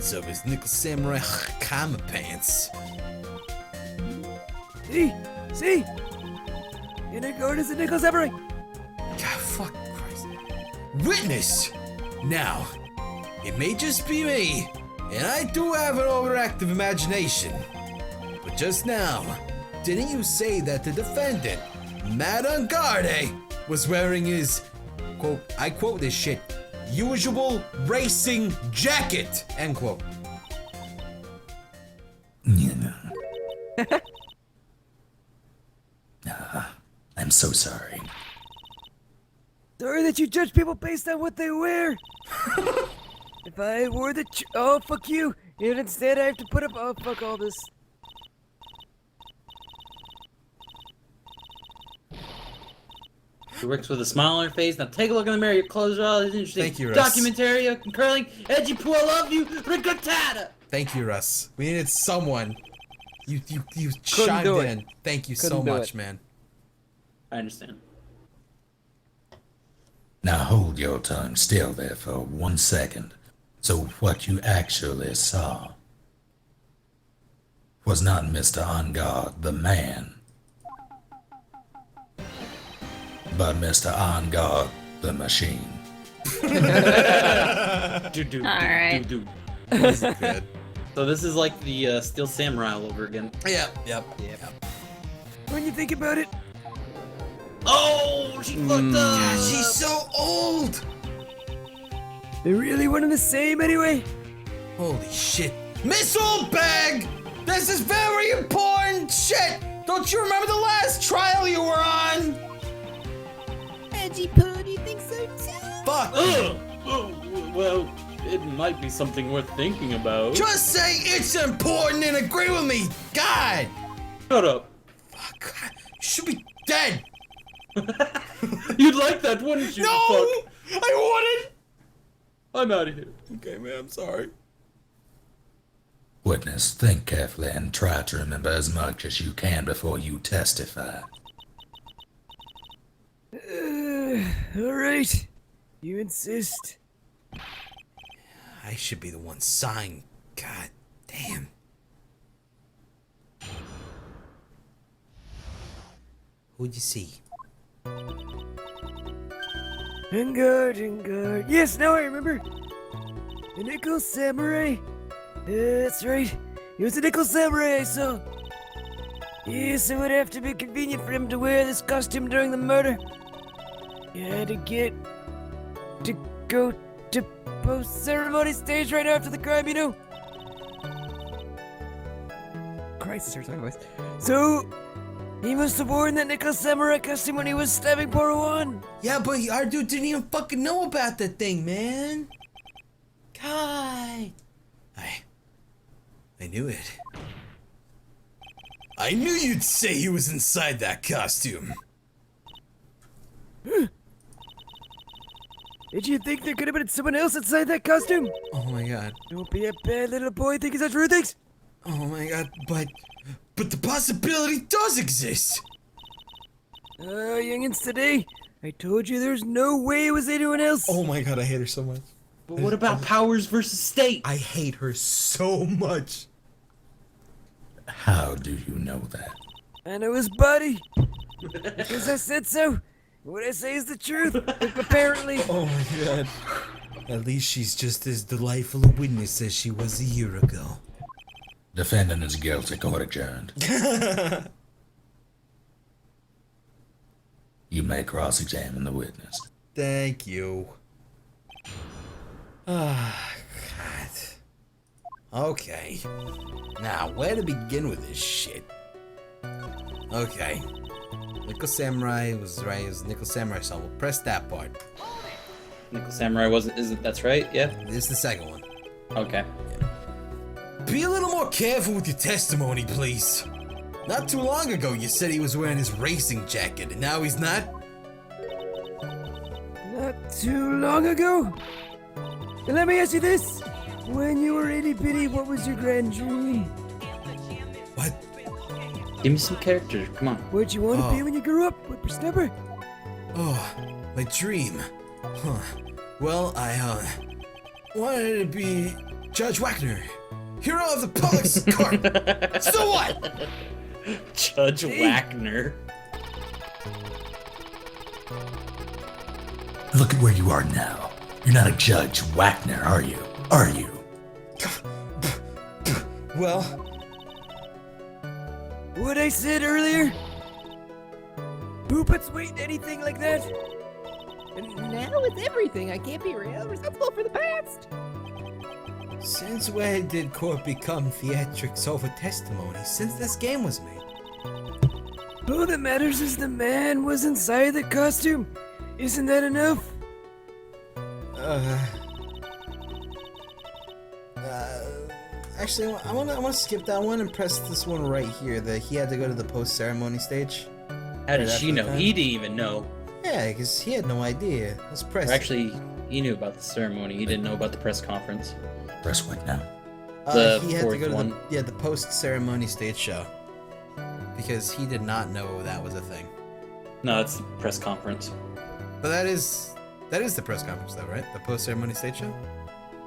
pockets of his nickel samurai kama pants. See? In a guard is a nickel samurai. God, fuck Christ. Witness! Now, it may just be me, and I do have an overactive imagination. But just now, didn't you say that the defendant, Madame Garde, was wearing his, quote, I quote this shit, usual racing jacket, end quote. I'm so sorry. Sorry that you judge people based on what they wear. If I wore the oh, fuck you. And instead I have to put up, oh, fuck all this. She works with a smile on her face. Now take a look in the mirror. Your clothes are all interesting. Thank you, Russ. Documentary, curling, edgy poo, I love you, ricottata. Thank you, Russ. We needed someone. You chimed in. Thank you so much, man. I understand. Now hold your tongue still there for 1 second. So what you actually saw was not Mr. On Guard, the man, but Mr. On Guard, the machine. Alright. This is good. So this is like the Steel Samurai all over again. Yep. When you think about it. Oh, she fucked up. God, she's so old. They're really one and the same anyway. Holy shit. Missile bag! This is very important shit! Don't you remember the last trial you were on? Edgy Poo, do you think so too? Fuck. Oh, well, it might be something worth thinking about. Just say it's important and agree with me. God. Shut up. Fuck. God. You should be dead. You'd like that, wouldn't you? No! Fuck. I wouldn't. I'm out of here. Okay, man, I'm sorry. Witness, think carefully and try to remember as much as you can before you testify. Alright. You insist. I should be the one signed. God damn. Who'd you see? Engard. Yes, now I remember. The nickel samurai. That's right. He was a nickel samurai I saw. Yes, it would have to be convenient for him to wear this costume during the murder. You had to go to post-ceremony stage right after the crime, you know? Christ, hurts my voice. So, he must have worn that nickel samurai costume when he was stabbing poor one. Yeah, but our dude didn't even fucking know about that thing, man. God. I knew it. I knew you'd say he was inside that costume. Did you think there could have been someone else inside that costume? Oh my god. Don't be a bad little boy thinking such rude things. Oh my god, but the possibility does exist. Youngins, today, I told you there's no way it was anyone else. Oh my god, I hate her so much. But what about powers versus state? I hate her so much. How do you know that? I know his body. Because I said so. What I say is the truth, apparently. Oh my god. At least she's just as delightful a witness as she was a year ago. Defendant is guilty. Court adjourned. You may cross-examine the witness. Thank you. Ah, God. Okay. Now, where to begin with this shit? Okay. Nickel Samurai was right. It was Nickel Samurai, so we'll press that part. Nickel Samurai isn't that's right? Yeah? This is the second one. Okay. Be a little more careful with your testimony, please. Not too long ago, you said he was wearing his racing jacket, and now he's not? Not too long ago. And let me ask you this. When you were itty bitty, what was your grand dream? What? Give me some characters, come on. What'd you want to be when you grew up? Whippersnapper? Oh, my dream. Huh. Well, I, wanted to be Judge Wagner, hero of the public's court. So what? Judge Wagner. Look at where you are now. You're not a Judge Wagner, are you? Are you? Well, What I said earlier? Who puts weight in anything like that? And now it's everything. I can't be responsible for the past. since when did court become theatrics over testimony since this game was made? All that matters is the man was inside the costume. Isn't that enough? Actually, I want to skip that one and press this one right here. That he had to go to the post-ceremony stage. How did Right she after know? the time? He didn't even know. Yeah, because he had no idea. Let's press. Or actually, he knew about the ceremony. He didn't know about the press conference. Press what now? the he had to fourth go to one. the post-ceremony stage show because he did not know that was a thing. No, it's the press conference. But that is the press conference, though, right? The post-ceremony stage show.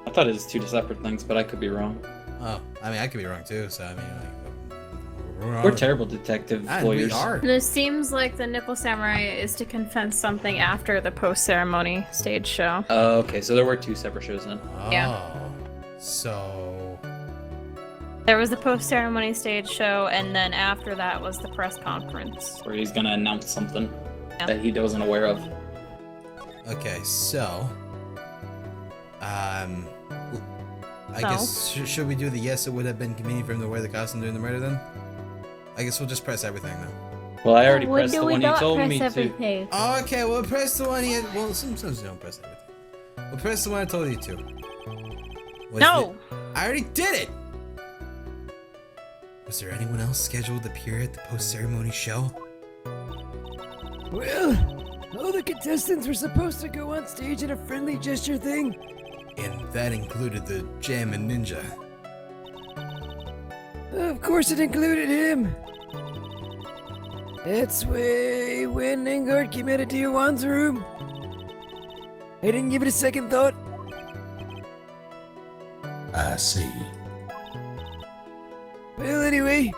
I thought it was two separate things, but I could be wrong. Oh, I mean, I could be wrong too. So I mean, like, We're terrible detective and lawyers. we are. And it seems like the Nickel Samurai is to confess something after the post-ceremony stage show. Oh, okay, so there were two separate shows then. Oh, Yeah. So There was the post-ceremony stage show, and then after that was the press conference. Where he's gonna announce something Yeah. that he wasn't aware of. okay, so I So? guess should we do the yes? It would have been convenient for him to wear the costume during the murder. Then I guess we'll just press everything then. Well, I already When pressed do the we one you not told press me to. everything? Oh, okay, well press the one you. Well, sometimes you don't press everything. We'll press the one I told you to. Was No! I already did it! Was there anyone else scheduled to appear at the post-ceremony show? Well, all the contestants were supposed to go on stage in a friendly gesture thing. And that included the Jammin' Ninja. Of course it included him. That's why when Engard came out of Dear Juan's room, I didn't give it a second thought. I see. Well, anyway,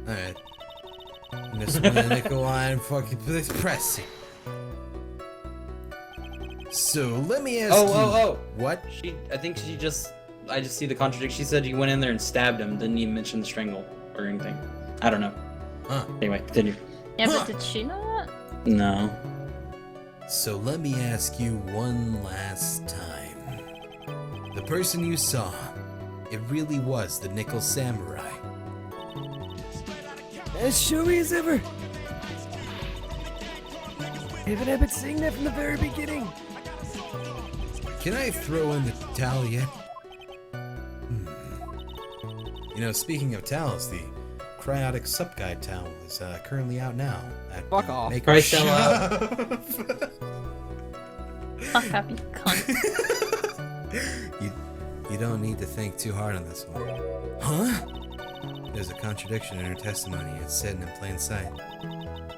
Alright. Miss Nikolai and fucking press it. So let me ask you. Oh! What? I just see the contradiction. She said you went in there and stabbed him, didn't even mention strangle or anything. I don't know. Huh. Anyway, continue. Yeah, Huh. but did she know that? No. So let me ask you one last time. The person you saw, it really was the Nickel Samurai. as showy as ever. Haven't I been saying that from the very beginning? Can I throw in the towel yet? You know, speaking of towels, the Cryotic Sup Guide towel is currently out now. At, Fuck off. Maker Price sell Shop. Fuck up, you cunt. You don't need to think too hard on this one. Huh? There's a contradiction in her testimony. It's sitting in plain sight.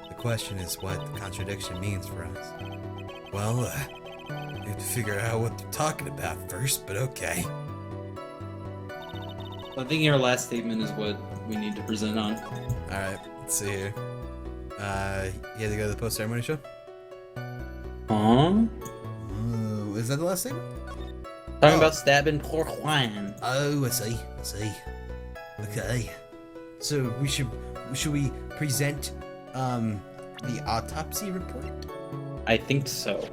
The question is what the contradiction means for us. Well, we have to figure out what they're talking about first, but okay. I think your last statement is what we need to present on. Alright, let's see here. You had to go to the post-ceremony show? Huh? Oh, is that the last statement? Talking about stabbing poor Juan. Oh, I see. Okay. So should we present the autopsy report? I think so.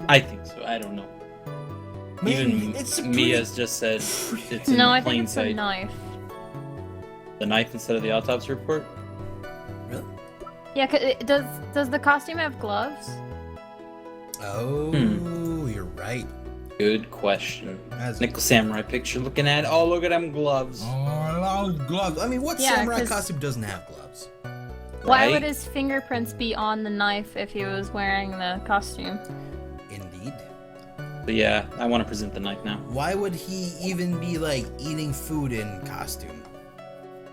I think so. I don't know. Even it's a Mia's just said it's in No, I plain think it's a sight. knife. The knife instead of the autopsy report? Really? Yeah, does the costume have gloves? Oh, you're right. Good question. That's- Nickel Samurai picture looking at. Oh, look at them gloves. Oh, I love gloves. I mean, what Yeah, samurai 'cause- costume doesn't have gloves? Why Right? would his fingerprints be on the knife if he was wearing the costume? Indeed. But yeah, I want to present the knife now. Why would he even be like eating food in costume?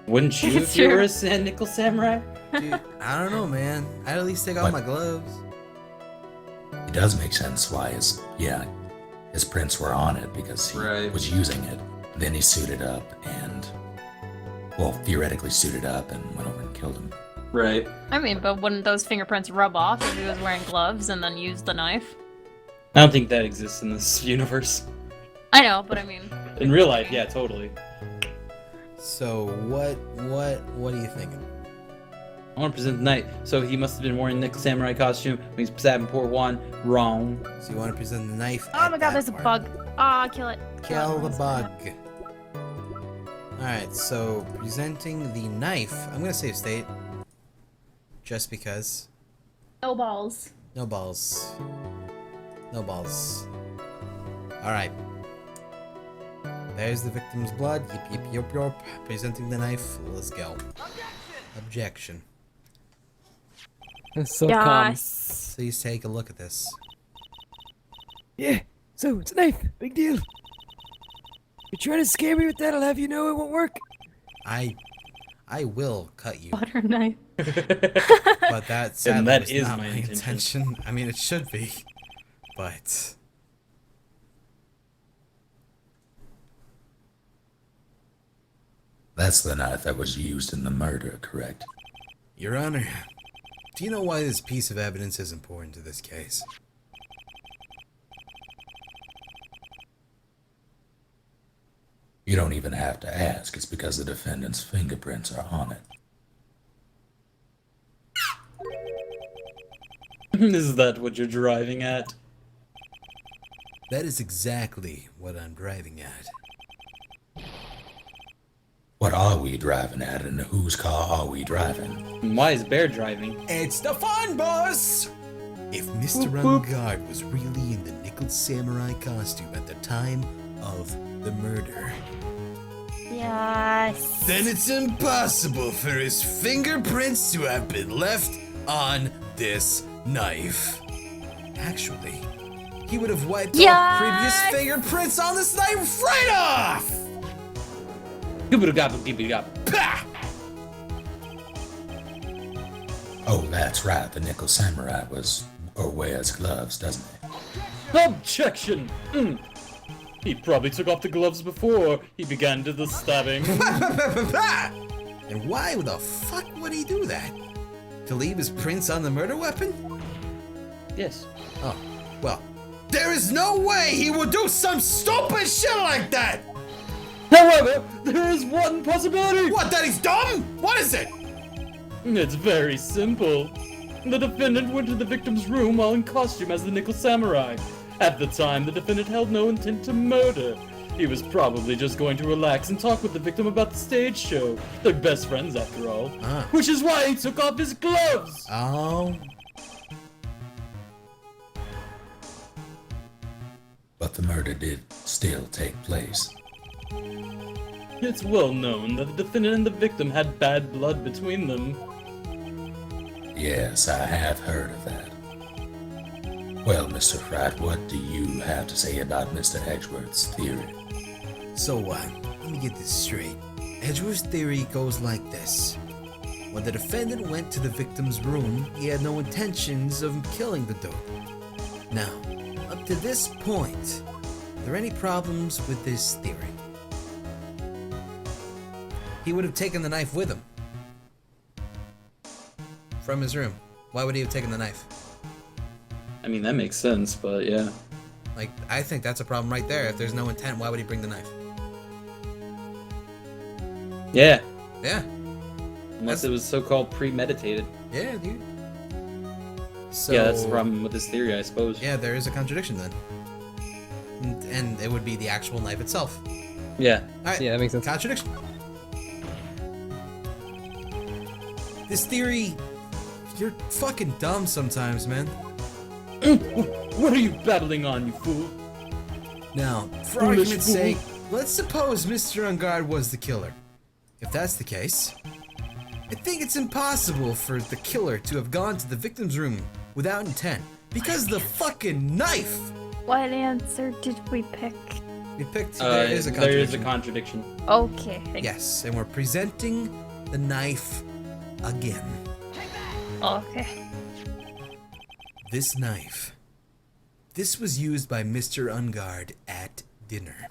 Wouldn't you It's if you true. were a Nickel Samurai? Dude, I don't know, man. I'd at least take off What? my gloves. does make sense why his prints were on it because he Right. was using it. Then he suited up and, well, theoretically suited up and went over and killed him. Right. I mean, but wouldn't those fingerprints rub off if he was wearing gloves and then used the knife? I don't think that exists in this universe. I know, but I mean... In real life, yeah, totally. So what are you thinking? I want to present the knight. So he must have been wearing Nickel Samurai costume when he's stabbing poor Juan. Wrong. So you want to present the knife? Oh at my god, that there's a part. bug. Ah, kill it. Kill the bug. Alright, so presenting the knife. I'm gonna save state. Just because. No balls. No balls. No balls. Alright. There's the victim's blood. Yip yip yop yop. Presenting the knife. Let's go. Objection. That's so calm. Yes. Please take a look at this. Yeah, so it's a knife. Big deal. You're trying to scare me with that, I'll have you know it won't work. I will cut you. Butter knife. But that sadly that was is not my my intention. I mean, it should be, but That's the knife that was used in the murder, correct? Your Honor, do you know why this piece of evidence is important to this case? You don't even have to ask. It's because the defendant's fingerprints are on it. Is that what you're driving at? That is exactly what I'm driving at. What are we driving at, and whose car are we driving? Why is Bear driving? It's the fun bus! If Mr. Rungard was really in the Nickel Samurai costume at the time of the murder, Yes. then it's impossible for his fingerprints to have been left on this knife. Actually, he would have wiped off previous fingerprints on this knife right off! Goobity-gobble-gibbity-gobble. Pah! Oh, that's right. The Nickel Samurai wears gloves, doesn't he? Objection! He probably took off the gloves before he began to the stabbing. And why the fuck would he do that? To leave his prints on the murder weapon? Yes. Oh, well, there is no way he would do some stupid shit like that! However, there is one possibility! What, that he's dumb? What is it? It's very simple. The defendant went to the victim's room while in costume as the Nickel Samurai. At the time, the defendant held no intent to murder. He was probably just going to relax and talk with the victim about the stage show. They're best friends after all. Ah. Which is why he took off his gloves! Oh. But the murder did still take place. It's well known that the defendant and the victim had bad blood between them. Yes, I have heard of that. Well, Mr. Wright, what do you have to say about Mr. Edgeworth's theory? So, let me get this straight. Edgeworth's theory goes like this. When the defendant went to the victim's room, he had no intentions of killing the dude. Now, up to this point, are there any problems with this theory? He would have taken the knife with him. From his room. Why would he have taken the knife? I mean, that makes sense, but yeah. Like, I think that's a problem right there. If there's no intent, why would he bring the knife? Yeah. Yeah. Unless it was so-called premeditated. Yeah, dude. So, Yeah, that's the problem with this theory, I suppose. Yeah, there is a contradiction then. And it would be the actual knife itself. Yeah. Alright. Yeah, that makes sense. Contradiction. This theory, you're fucking dumb sometimes, man. What are you battling on, you fool? Now, for Foolish argument's fool. sake, let's suppose Mr. Ungard was the killer. If that's the case, I think it's impossible for the killer to have gone to the victim's room without intent. Because the fucking knife! What answer did we pick? We picked, there is a contradiction. There is a contradiction. Okay. Yes, and we're presenting the knife again. Okay. This knife this was used by Mr. Ungard at dinner.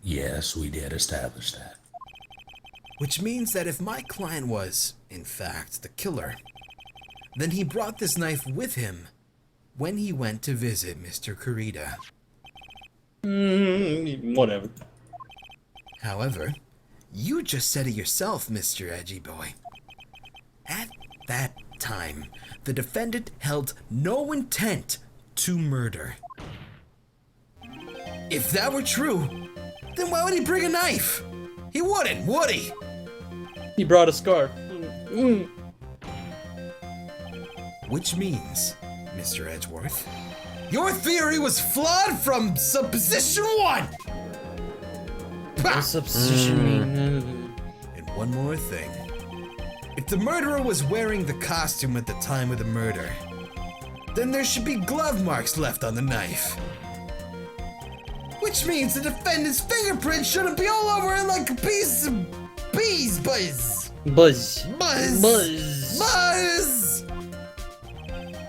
Yes, we did establish that. Which means that if my client was, in fact, the killer, then he brought this knife with him when he went to visit Mr. Kurita. Whatever. However, you just said it yourself, Mr. Edgy Boy. At that time, the defendant held no intent to murder. If that were true, then why would he bring a knife? He wouldn't, would he? He brought a scarf. Which means, Mr. Edgeworth, your theory was flawed from supposition one! Pah! Supposition. And one more thing. If the murderer was wearing the costume at the time of the murder, then there should be glove marks left on the knife. Which means the defendant's fingerprint shouldn't be all over it like a piece of bees buzz. Buzz. Buzz. Buzz. Buzz!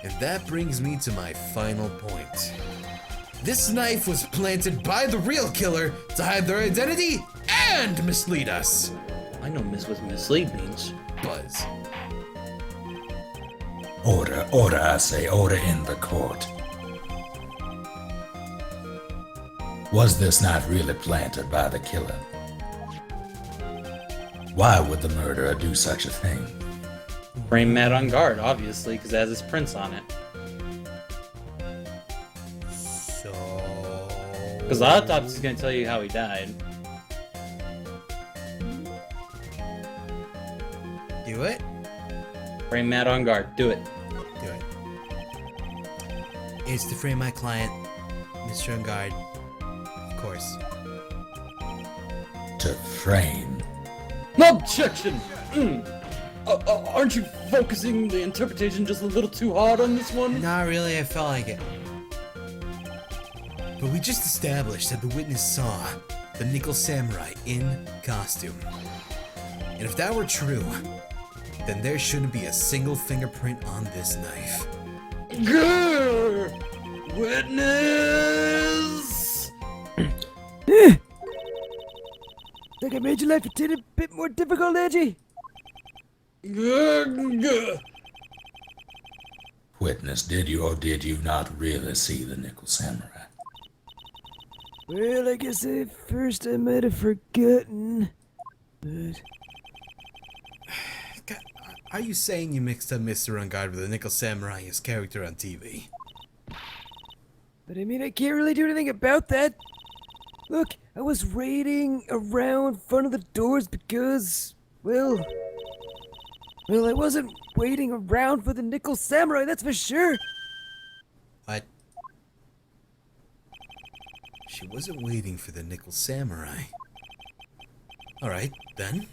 And that brings me to my final point. This knife was planted by the real killer to hide their identity and mislead us. I know what mislead means. Buzz. Order, I say, order in the court. Was this knife really planted by the killer? Why would the murderer do such a thing? Frame Matt on guard, obviously, because it has his prints on it. So... Because the autopsy's going to tell you how he died. Do it? Frame Matt on guard. Do it. Do it. It's to frame my client, Mr. Ungard. Of course. To frame? Objection! Aren't you focusing the interpretation just a little too hard on this one? Not really, I felt like it. But we just established that the witness saw the Nickel Samurai in costume. And if that were true, then there shouldn't be a single fingerprint on this knife. Grr! Witness! Think I made your life a tiny bit more difficult, Edgy? Grr! Witness, did you or did you not really see the Nickel Samurai? Well, I guess at first I might have forgotten. But God, are you saying you mixed up Mr. Ungard with the Nickel Samurai, his character on TV? I mean, I can't really do anything about that. Look, I was waiting around front of the doors because, well, I wasn't waiting around for the Nickel Samurai, that's for sure. What? She wasn't waiting for the Nickel Samurai. Alright, then.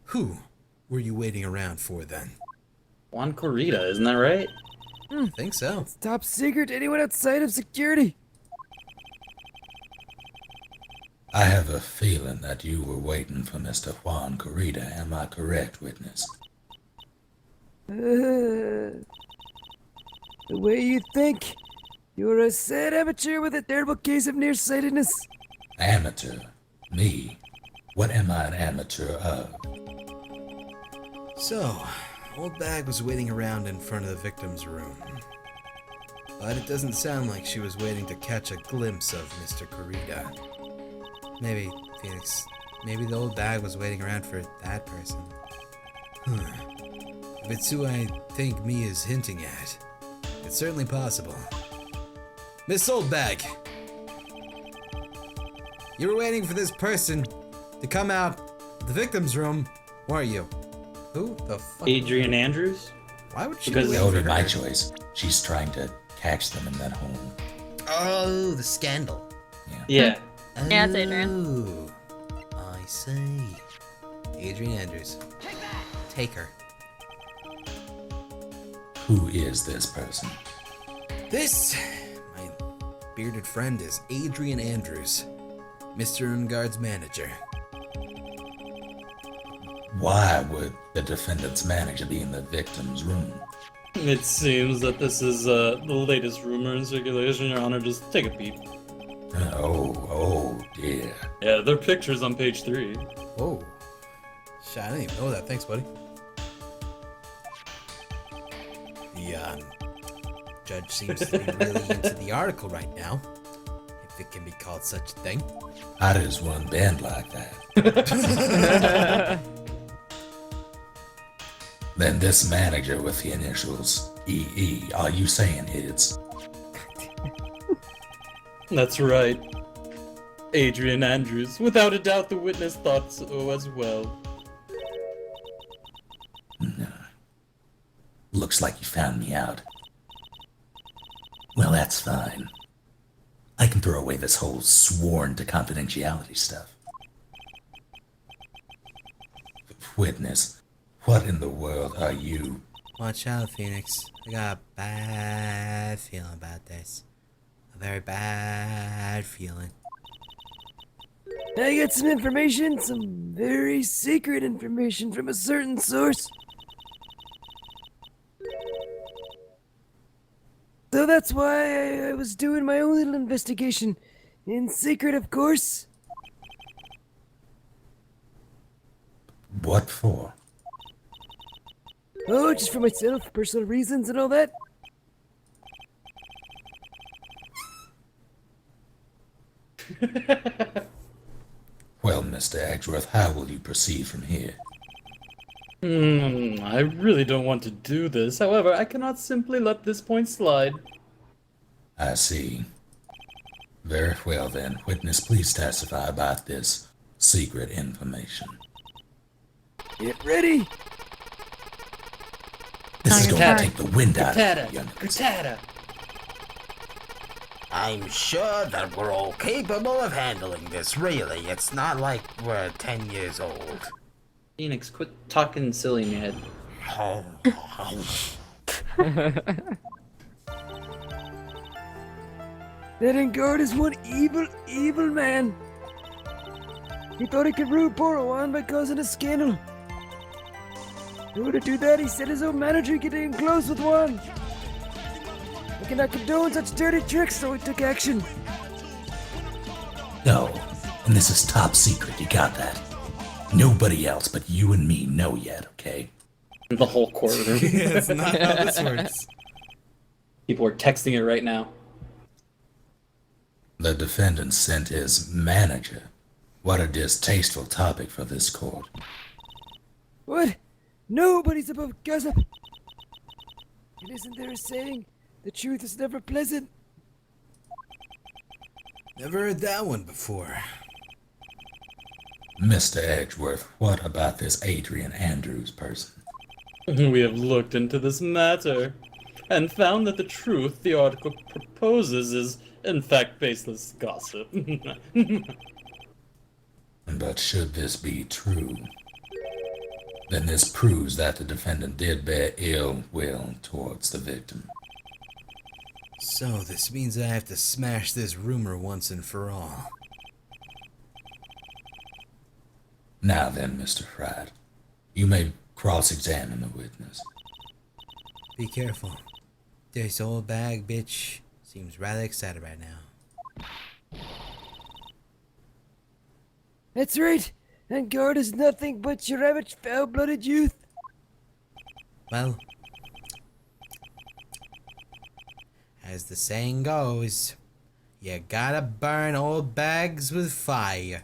Who were you waiting around for then? Juan Corrida, isn't that right? I think so. It's top secret to anyone outside of security. I have a feeling that you were waiting for Mr. Juan Corrida. Am I correct, witness? The way you think. You're a sad amateur with a terrible case of nearsightedness. Amateur? Me? What am I an amateur of? So, Old Bag was waiting around in front of the victim's room. But it doesn't sound like she was waiting to catch a glimpse of Mr. Corrida. Maybe, Phoenix, maybe the Old Bag was waiting around for that person. If it's who I think me is hinting at, it's certainly possible. Miss Old Bag, you were waiting for this person to come out the victim's room, weren't you? Who the fuck? Adrian Andrews? Why would she? Because wait That would for be my her? choice. She's trying to catch them in that home. Oh, the scandal. Yeah. Yeah, it's Adrian. Oh, I see. Adrian Andrews. Take her. Who is this person? This, my bearded friend, is Adrian Andrews, Mr. Ungard's manager. Why would the defendant's manager be in the victim's room? It seems that this is the latest rumor in circulation, Your Honor. Just take a peep. Oh dear. Yeah, there are pictures on page 3. Oh. Shit, I didn't even know that. Thanks, buddy. The, judge seems to be really into the article right now. If it can be called such a thing. How does one bend like that? Then this manager with the initials EE, are you saying it's... That's right. Adrian Andrews. Without a doubt, the witness thought so as well. No. Looks like you found me out. Well, that's fine. I can throw away this whole sworn to confidentiality stuff. Witness, what in the world are you? Watch out, Phoenix. I got a bad feeling about this. A very bad feeling. I got some information, some very secret information from a certain source. So that's why I was doing my own little investigation. In secret, of course. What for? Oh, just for myself, personal reasons and all that. Well, Mr. Edgeworth, how will you proceed from here? I really don't want to do this. However, I cannot simply let this point slide. I see. Very well then, witness, please testify about this secret information. Get ready. This is your going turn. to take the wind out of Frittata! you. Frittata! I'm sure that we're all capable of handling this, really. It's not like we're 10 years old. Phoenix, quit talking silly in your head. That Engard is one evil, evil man. He thought he could ruin poor Owen by causing a scandal. In order to do that, he set his own manager getting close with one. I cannot condone such dirty tricks, so he took action. No, and this is top secret, you got that? Nobody else but you and me know yet, okay? The whole courtroom. That's not how this works. People are texting it right now. The defendant sent his manager. What a distasteful topic for this court. What? Nobody's above gossip. And isn't there a saying, the truth is never pleasant? Never heard that one before. Mr. Edgeworth, what about this Adrian Andrews person? We have looked into this matter and found that the truth the article proposes is, in fact, baseless gossip. But should this be true, then this proves that the defendant did bear ill will towards the victim. So this means I have to smash this rumor once and for all. Now then, Mr. Wright, you may cross-examine the witness. Be careful. This old bag bitch seems rather excited right now. That's right. Engard is nothing but your average foul-blooded youth. Well, as the saying goes, you gotta burn old bags with fire.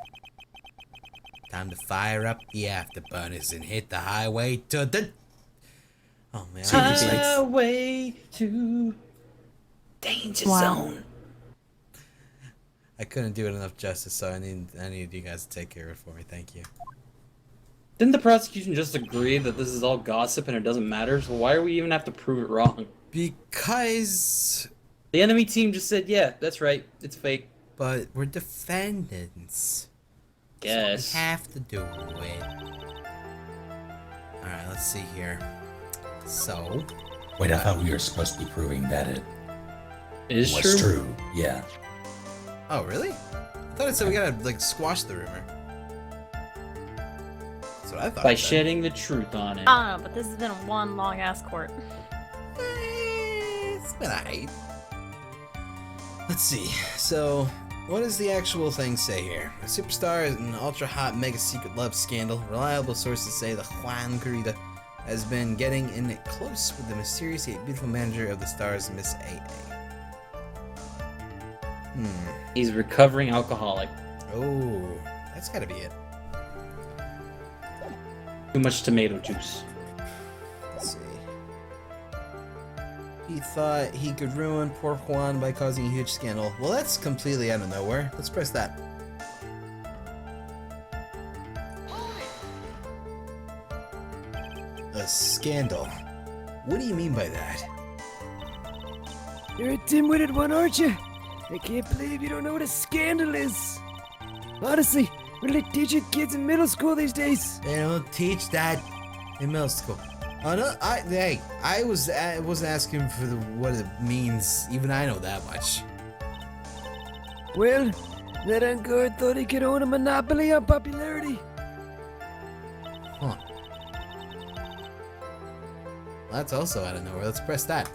Time to fire up the afterburners and hit the highway to the... Oh man, Highway to danger zone. I couldn't do it enough justice, so I need you guys to take care of it for me. Thank you. Didn't the prosecution just agree that this is all gossip and it doesn't matter? So why do we even have to prove it wrong? Because... The enemy team just said, yeah, that's right, it's fake. But we're defendants. Guess. So we have to do it. Alright, let's see here. So... Wait, I thought we were supposed to be proving that it Is was true? true. Yeah. Oh, really? I thought it said we gotta, like, squash the rumor. That's what I thought. By it said. shedding the truth on it. I don't know, but this has been one long ass court. Been alright. Let's see. So, what does the actual thing say here? A superstar is an ultra-hot mega secret love scandal. Reliable sources say that Juan Carita has been getting in close with the mysterious yet beautiful manager of the stars, Miss AA. He's recovering alcoholic. Oh, that's gotta be it. Too much tomato juice. Let's see. He thought he could ruin poor Juan by causing a huge scandal. Well, that's completely out of nowhere. Let's press that. A scandal? What do you mean by that? You're a dim-witted one, aren't you? I can't believe you don't know what a scandal is. Honestly, what do they teach your kids in middle school these days? They don't teach that in middle school. Oh no, I wasn't asking for what it means. Even I know that much. Well, that Angkor thought he could own a monopoly on popularity. Huh. Well, that's also out of nowhere. Let's press that.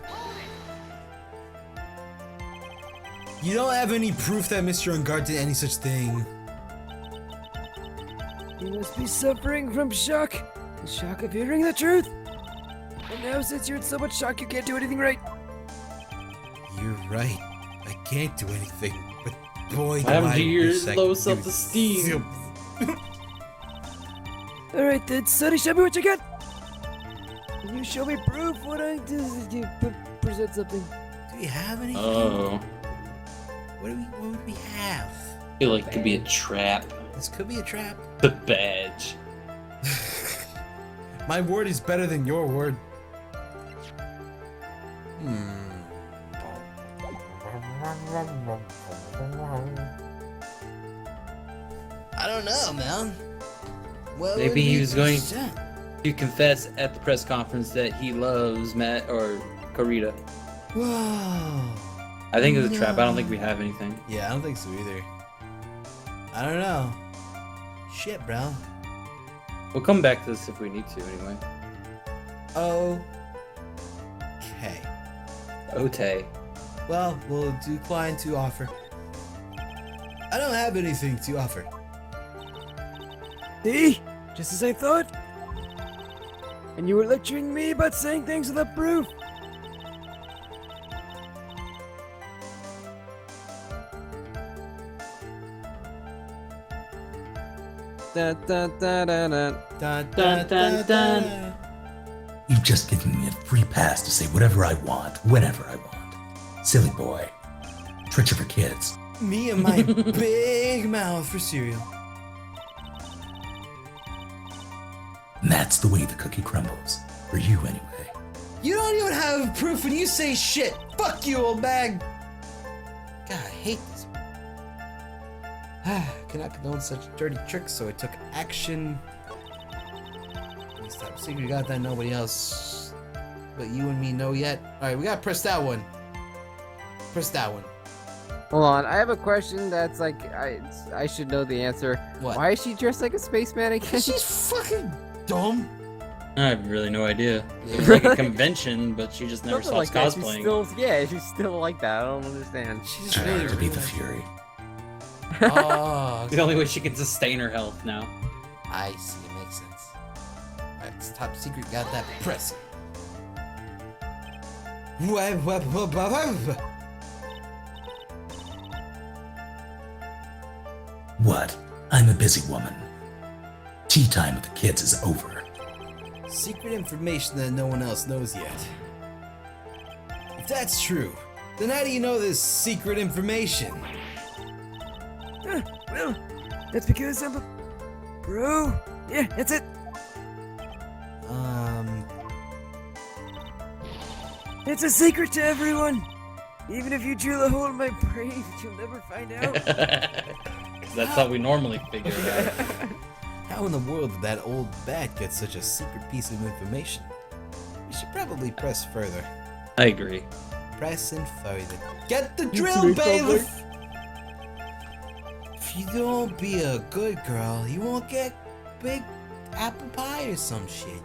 You don't have any proof that Mr. Ungard did any such thing. You must be suffering from shock. The shock of hearing the truth. And now since you're in so much shock you can't do anything right. You're right. I can't do anything. But boy, do What happened I to your wish I low could do self-esteem? Alright then, Sonny, show me what you got. Can you show me proof when I present something? Do we have anything? Oh. What would we have? I feel like it could be a trap. This could be a trap. The badge. My word is better than your word. I don't know, man. What Maybe would he be was going percent? to confess at the press conference that he loves Matt or Carita. Whoa. I think it's a trap. I don't think we have anything. Yeah, I don't think so either. I don't know. Shit, bro. We'll come back to this if we need to, anyway. Okay. Ote. Well, we'll decline to offer. I don't have anything to offer. See? Just as I thought. And you were lecturing me about saying things without proof. Dun, dun, dun, dun, dun. Dun, Dun, dun, dun. You've just given me a free pass to say whatever I want, whenever I want. Silly boy. Treacher for kids. Me and my big mouth for cereal. And that's the way the cookie crumbles. For you, anyway. You don't even have proof when you say shit. Fuck you, old bag. God, I hate this. Cannot condone such dirty tricks, so I took action. This top secret got that nobody else but you and me know yet. Alright, we gotta press that one. Press that one. Hold on, I have a question that's like, I should know the answer. What? Why is she dressed like a spaceman again? She's fucking dumb. I have really no idea. It was like a convention, but she just never Something stops like that. She's cosplaying. still, yeah, she's still like that. I don't understand. She's Turn really out to be the Fury. Oh, The only way she can sustain her health now. I see. It makes sense. Alright, it's top secret. Got that. Press it. What? I'm a busy woman. Tea time with the kids is over. Secret information that no one else knows yet. If that's true, then how do you know this secret information? Well, that's because I'm a bro. Yeah, that's it. It's a secret to everyone. Even if you drill a hole in my brain, you'll never find out. That's how we normally figure it out. How in the world did that old bat get such a secret piece of information? We should probably press further. I agree. Press and further. Get the drill, bailiff! If you don't be a good girl, you won't get big apple pie or some shit.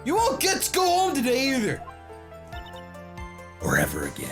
You won't get to go home today either! or ever again.